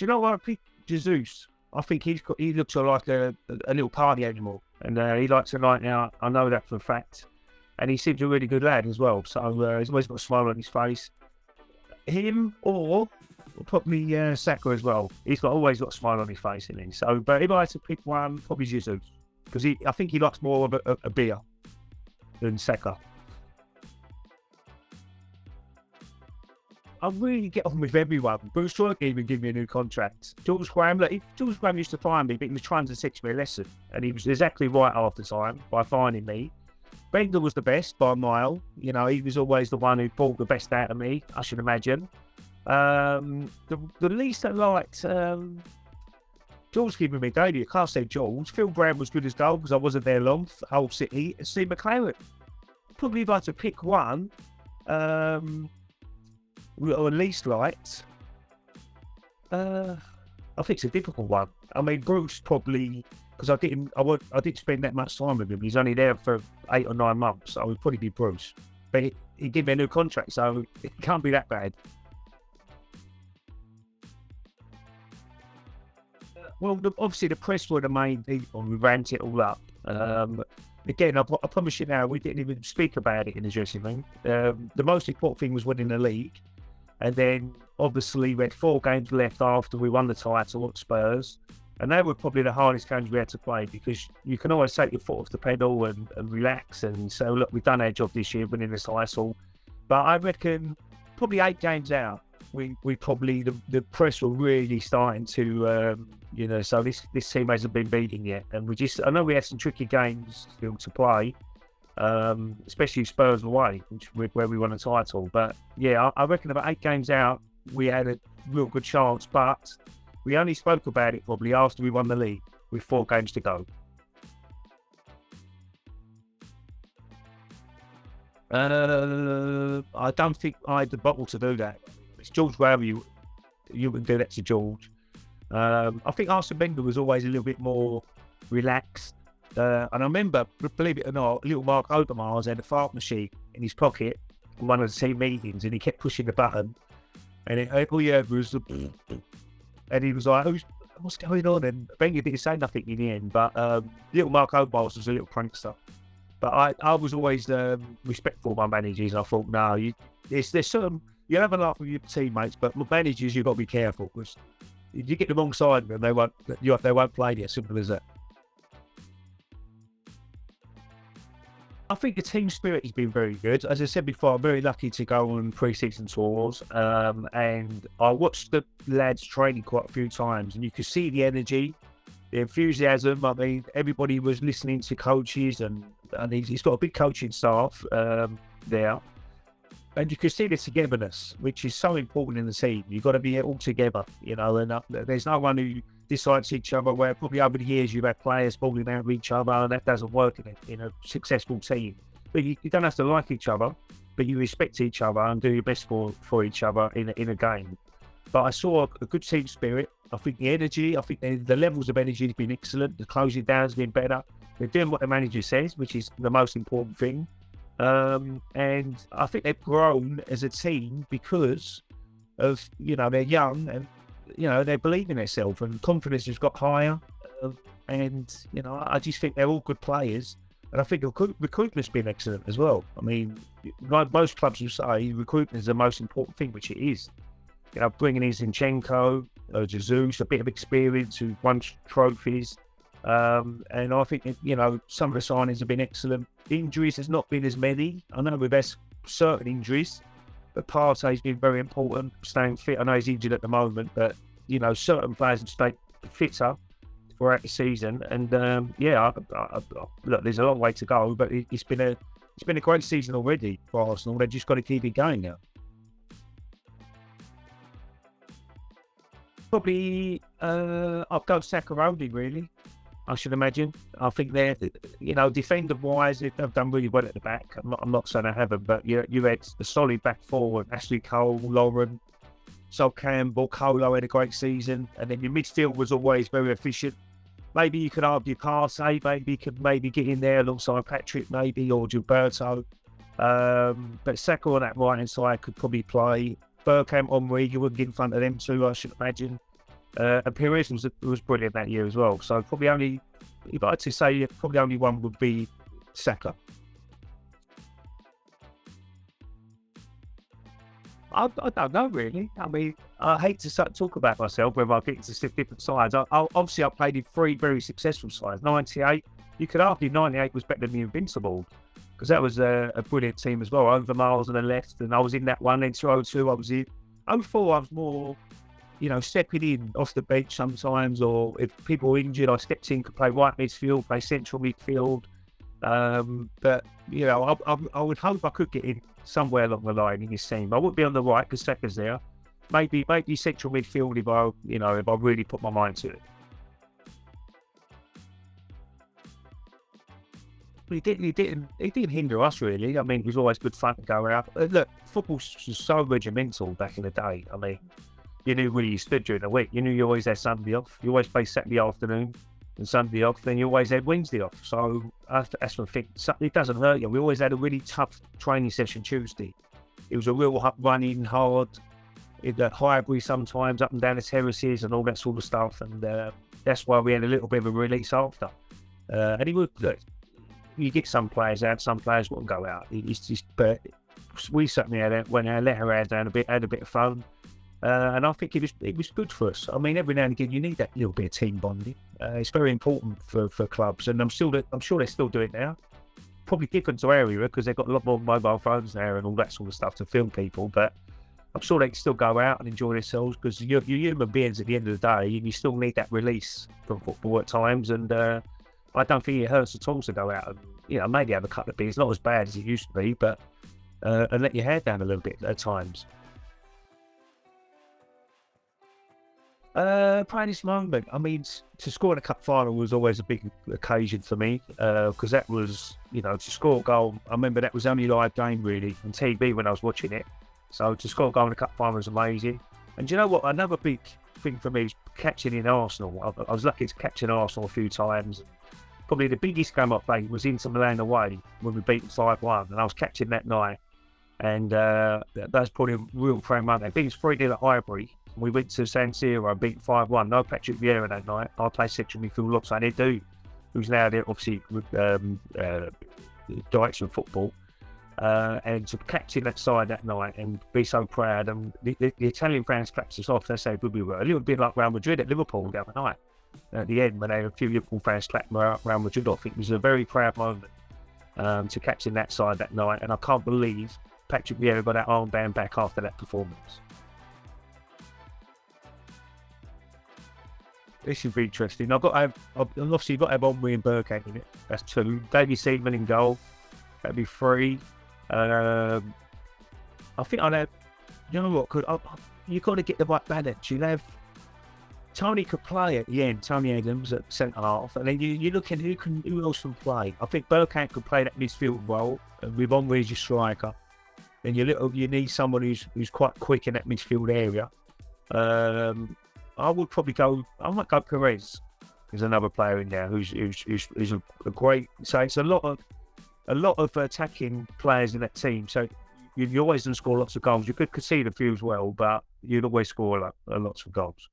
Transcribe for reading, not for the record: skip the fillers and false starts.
you know what? I picked Jesus. I think he looks like a little party animal, and he likes a night out. I know that for a fact. And he seems a really good lad as well. So he's always got a smile on his face. Him or probably Saka as well. He's always got a smile on his face, isn't he? So, but if I had to pick one, probably Jesus, because I think he likes more of a beer than Saka. I really get on with everyone. Bruce Troy even gave me a new contract. George Graham used to find me, but he was trying to teach me a lesson, and he was exactly right half the time by finding me. Wenger was the best by a mile. You know, he was always the one who brought the best out of me, I should imagine. The least I liked, George giving me daily. I can't say George. Phil Brown was good as gold because I wasn't there long for Hull City. And Steve McLaren. Probably if I had to pick one, or least liked, I think it's a difficult one. I mean, Bruce probably, because I didn't spend that much time with him. He's only there for 8 or 9 months, so it would probably be Bruce. But he gave me a new contract, so it can't be that bad. Well, obviously the press were the main people. We ramped it all up. Again, I promise you now, we didn't even speak about it in the dressing room. The most important thing was winning the league. And then, obviously, we had 4 games left after we won the title at Spurs. And they were probably the hardest games we had to play, because you can always take your foot off the pedal and relax and say, look, we've done our job this year, winning this title. But I reckon probably 8 games out, we probably, the press were really starting to, so this team hasn't been beaten yet. And I know we had some tricky games still to play. Especially Spurs away, where we won a title. But yeah, I reckon about 8 games out, we had a real good chance, but we only spoke about it probably after we won the league with 4 games to go. I don't think I had the bottle to do that. It's George Graham, you would do that to George. I think Arsene Wenger was always a little bit more relaxed. And I remember, believe it or not, little Mark Overmars had a fart machine in his pocket in one of the team meetings, and he kept pushing the button, and all he heard was and he was like, what's going on? And Wenger didn't say nothing in the end, but little Mark Overmars was a little prankster. But I was always respectful of my managers, and I thought, no, there's certain, you have a laugh with your teammates, but with managers, you've got to be careful, because if you get the wrong side of them, they won't play you, simple as that. I think the team spirit has been very good. As I said before, I'm very lucky to go on pre-season tours, and I watched the lads training quite a few times, and you could see the energy, the enthusiasm. I mean, everybody was listening to coaches, and he's got a big coaching staff there, and you could see the togetherness, which is so important in the team. You've got to be all together, and there's no one who dislikes each other, where probably over the years you've had players falling out with each other, and that doesn't work in a successful team. But you don't have to like each other, but you respect each other and do your best for each other in a game. But I saw a good team spirit. I think the energy, the levels of energy has been excellent. The closing down has been better. They're doing what the manager says, which is the most important thing. And I think they've grown as a team because of, they're young, and they believe in themselves, and confidence has got higher. And I just think they're all good players, and I think recruitment's been excellent as well. I mean, like most clubs will say, recruitment is the most important thing, which it is. Bringing in Zinchenko, Jesus, a bit of experience who won trophies, and I think some of the signings have been excellent. Injuries has not been as many. I know we've had certain injuries, but Partey's been very important, staying fit. I know he's injured at the moment, but certain players have stayed fitter throughout the season. And look, there's a long way to go, but it's been a great season already for Arsenal. They've just got to keep it going now. Probably, I'll go Saka only, really. I should imagine. I think they're, defender-wise, they've done really well at the back. I'm not saying I haven't, but you had a solid back forward. Ashley Cole, Lauren, Sol Campbell, Colo had a great season, and then your midfield was always very efficient. Maybe you could argue Partey, maybe could get in there alongside Patrick, maybe, or Gilberto. But Saka on that right-hand side could probably play. Bergkamp, Henry, you wouldn't get in front of them too, I should imagine. And Perez was brilliant that year as well. So probably only, if I had to say, probably only one would be Saka. I don't know really. I mean, I hate to talk about myself whether I get into different sides. Obviously I played in 3 very successful sides. 98, you could argue 98 was better than the Invincibles because that was a brilliant team as well. Overmars on the left, and I was in that one. Then 202, I was in. 04, I was more, stepping in off the bench sometimes, or if people were injured, I stepped in, could play right midfield, play central midfield. But I would hope I could get in somewhere along the line in this team. I wouldn't be on the right because Saka's there. Maybe central midfield if I really put my mind to it. But he didn't hinder us really. I mean, it was always good fun to go out. Look, football was so regimental back in the day. I mean, you knew where you stood during the week. You knew you always had Sunday off. You always played Saturday afternoon and Sunday off. Then you always had Wednesday off. So that's one thing. It doesn't hurt you. We always had a really tough training session Tuesday. It was a real running hard, in the Highbury sometimes, up and down the terraces and all that sort of stuff. And that's why we had a little bit of a release after. And he would, look, you get some players out, some players wouldn't go out. But we certainly went out, let our hair down a bit, had a bit of fun. And I think it was good for us. I mean, every now and again, you need that little bit of team bonding. It's very important for clubs, and I'm sure they still do it now. Probably different to area because they've got a lot more mobile phones now and all that sort of stuff to film people. But I'm sure they can still go out and enjoy themselves because you're human beings at the end of the day, and you still need that release from football at times. And I don't think it hurts at all to go out and maybe have a couple of beers. Not as bad as it used to be, but and let your hair down a little bit at times. Proudest moment. I mean, to score in a cup final was always a big occasion for me because that was, to score a goal. I remember that was only live game really on TV when I was watching it. So to score a goal in a cup final was amazing. And do you know what? Another big thing for me is catching in Arsenal. I was lucky to catch in Arsenal a few times. Probably the biggest game I played was Inter Milan away when we beat them 5-1, and I was catching that night. And that's probably a real proud moment. Being 3-0 at Highbury. We went to San Siro and beat 5-1. No Patrick Vieira that night. I played central midfield alongside Edu, who's now there, obviously, with direction of football. And to captain that side that night and be so proud. And the Italian fans clapped us off. They said we were a little bit like Real Madrid at Liverpool the other night. At the end, when they had a few Liverpool fans clapped Real Madrid off, it was a very proud moment to captain that side that night. And I can't believe Patrick Vieira got that armband back after that performance. This should be interesting. I've obviously got to have Omri and Bergkamp in it. That's 2. Davy Seaman in goal. That'd be 3. I think I'd have. You know what? You've got to get the right balance. You'll have Tony could play at the end. Tony Adams at centre half, and then you look at who else can play. I think Bergkamp could play that midfield role with Omri as your striker. And you need someone who's quite quick in that midfield area. I might go Perez. There's another player in there who's a great. So it's a lot of attacking players in that team. So you always don't score lots of goals. You could concede a few as well, but you'd always score lots of goals.